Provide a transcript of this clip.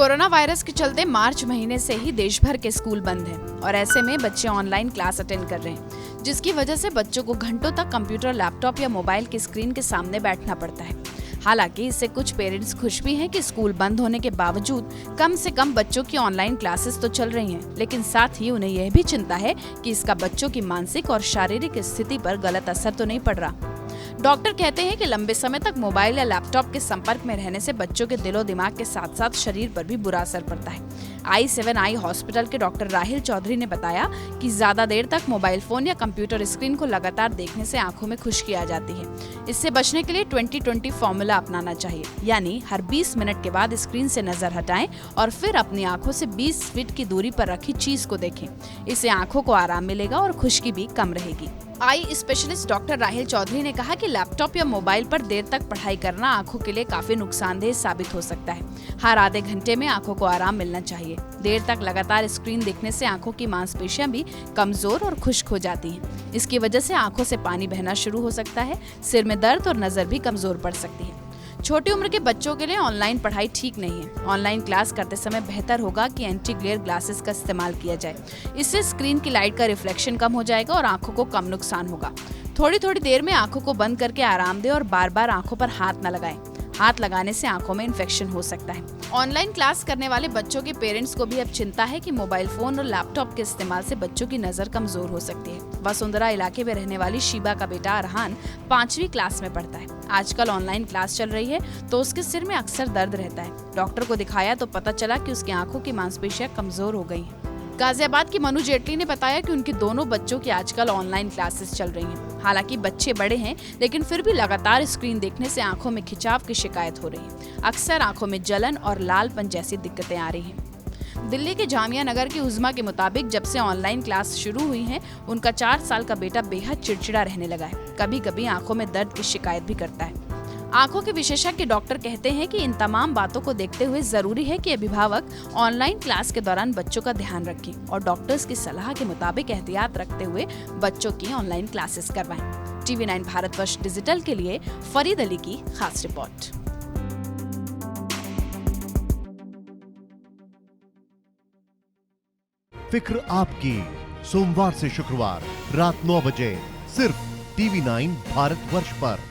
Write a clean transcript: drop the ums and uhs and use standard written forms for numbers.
Corona virus के चलते मार्च महीने से ही देश भर के स्कूल बंद हैं और ऐसे में बच्चे ऑनलाइन क्लास अटेंड कर रहे हैं, जिसकी वजह से बच्चों को घंटों तक कंप्यूटर, लैपटॉप या मोबाइल की स्क्रीन के सामने बैठना पड़ता है। हालांकि इससे कुछ पेरेंट्स खुश भी हैं कि स्कूल बंद होने के बावजूद कम से कम बच्चों की ऑनलाइन क्लासेस तो चल रही हैं, लेकिन साथ ही उन्हें यह भी चिंता है कि इसका बच्चों की मानसिक और शारीरिक स्थिति पर गलत असर तो नहीं पड़ रहा। डॉक्टर कहते हैं कि लंबे समय तक मोबाइल या लैपटॉप के संपर्क में रहने से बच्चों के दिलो दिमाग के साथ साथ शरीर पर भी बुरा असर पड़ता है। i7 आई हॉस्पिटल के डॉक्टर राहिल चौधरी ने बताया कि ज्यादा देर तक मोबाइल फोन या कंप्यूटर स्क्रीन को लगातार देखने से आंखों में खुश्की आ जाती है। इससे बचने के लिए 20-20 फॉर्मूला अपनाना चाहिए, यानी हर 20 मिनट के बाद स्क्रीन से नजर हटाएं और फिर अपनी आंखों से 20 फीट की दूरी पर रखी चीज को देखें। इससे आंखों को आराम मिलेगा और खुश्की भी कम रहेगी। Eye specialist doctor Rahil Chaudhary ने कहा कि लैपटॉप या मोबाइल पर देर तक पढ़ाई करना आंखों के लिए काफी नुकसानदेह साबित हो सकता है। हर आधे घंटे में आंखों को आराम मिलना चाहिए। देर तक लगातार स्क्रीन देखने से आंखों की मांसपेशियां भी कमजोर और खुश्क हो जाती हैं। इसकी वजह से आंखों से पानी बहना शुरू हो सकता है, सिर में दर्द और नजर भी कमजोर पड़ सकती है। छोटी उम्र के बच्चों के लिए ऑनलाइन पढ़ाई ठीक नहीं है। ऑनलाइन क्लास करते समय बेहतर होगा कि एंटी ग्लेयर ग्लासेस का इस्तेमाल किया जाए। इससे स्क्रीन की लाइट का रिफ्लेक्शन कम हो जाएगा और आंखों को कम नुकसान होगा। थोड़ी थोड़ी देर में आंखों को बंद करके आराम दें और बार बार आंखों पर हाथ न लगाएं। हाथ लगाने से आंखों में इन्फेक्शन हो सकता है। ऑनलाइन क्लास करने वाले बच्चों के पेरेंट्स को भी अब चिंता है कि मोबाइल फोन और लैपटॉप के इस्तेमाल से बच्चों की नजर कमजोर हो सकती है। वसुंधरा इलाके में रहने वाली शीबा का बेटा अरहान 5वीं क्लास में पढ़ता है। आजकल ऑनलाइन क्लास चल रही है तो उसके सिर में अक्सर दर्द रहता है। डॉक्टर को दिखाया तो पता चला कि उसकी आंखों की मांसपेशियां कमजोर हो गई हैं। गाजियाबाद की मनु जेटली ने बताया कि उनके दोनों बच्चों की आजकल ऑनलाइन क्लासेस चल रही हैं। हालांकि बच्चे बड़े हैं, लेकिन फिर भी लगातार स्क्रीन देखने से आंखों में खिंचाव की शिकायत हो रही है। अक्सर आंखों में जलन और लालपन जैसी दिक्कतें आ रही हैं। दिल्ली के जामिया नगर की उज़मा के मुताबिक जब से ऑनलाइन क्लास शुरू हुई है, उनका 4 साल का बेटा बेहद चिड़चिड़ा रहने लगा है। कभी कभी आंखों में दर्द की शिकायत भी करता है। आंखों के विशेषज्ञ डॉक्टर कहते हैं कि इन तमाम बातों को देखते हुए जरूरी है कि अभिभावक ऑनलाइन क्लास के दौरान बच्चों का ध्यान रखें और डॉक्टर्स की सलाह के मुताबिक एहतियात रखते हुए बच्चों की ऑनलाइन क्लासेस करवाएं। TV9 भारतवर्ष डिजिटल के लिए फरीद अली की खास रिपोर्ट। फिक्र आपकी, सोमवार से शुक्रवार रात 9 बजे सिर्फ TV9 भारतवर्ष पर।